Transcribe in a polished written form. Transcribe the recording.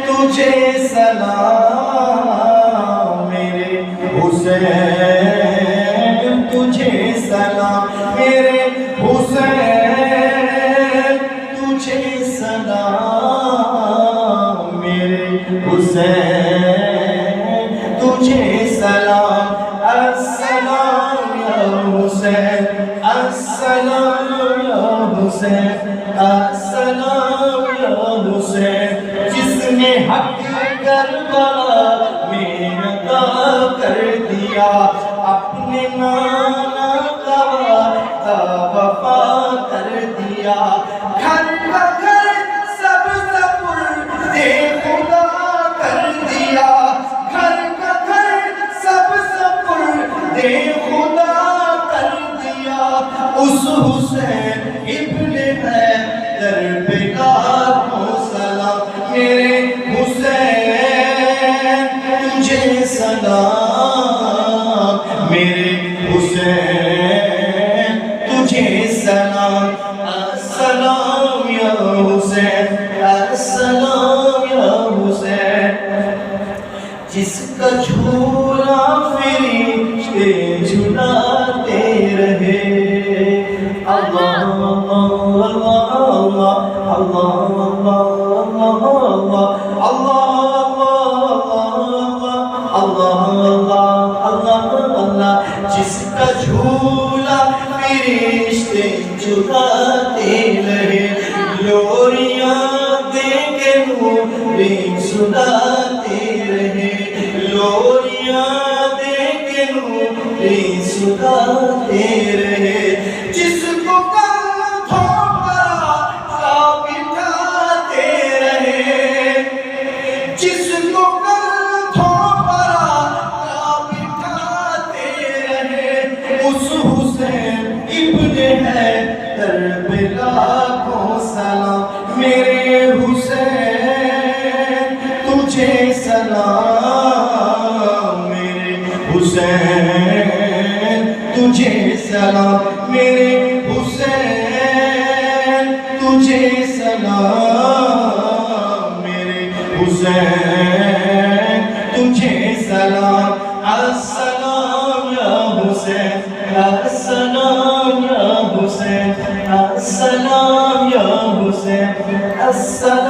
تجھے سلام میرے حسین، تجھے سلام میرے حسین، تجھے سلام میرے حسین، تجھے سلام۔ السلام یا حسین، السلام یا حسین، السلام یا حسین، جس نے حق کربلا میں عطا کر دیا، اپنے نانا کا وعدہ وفا کر دیا، گھر کا گھر سب سپرد خدا کر دیا، گھر کا گھر سب سپرد خدا کر دیا، اس حسین ابن حیدر پہ لاکھوں سلام میرے حسین، تجھے سلام میرے حسین، تجھے سلام۔ السلام یا حسین، السلام یا حسین، جس کا جھولا فرشتے جھلاتے رہے، اللہ اللہ اللہ اللہ اللہ اللہ اللہ اللہ، جس کا جھولا فرشتے جھلاتے رہے، لوریاں دے کے نوری سناتے رہے، لوریاں دے کے نوری سناتے رہے، جس کو کندھوں پر بٹھاتے رہے، جس کو کندھوں پر بٹھاتے رہے، اس حسین ابن حیدر پہ لاکھوں سلام میرے حسین، تجھے سلام میرے حسین، تجھے سلام میرے حسین، تجھے سلام میرے حسین، تجھے سلام۔ السلام یا حسین، السلام یا حسین، السلام یا حسین، السلام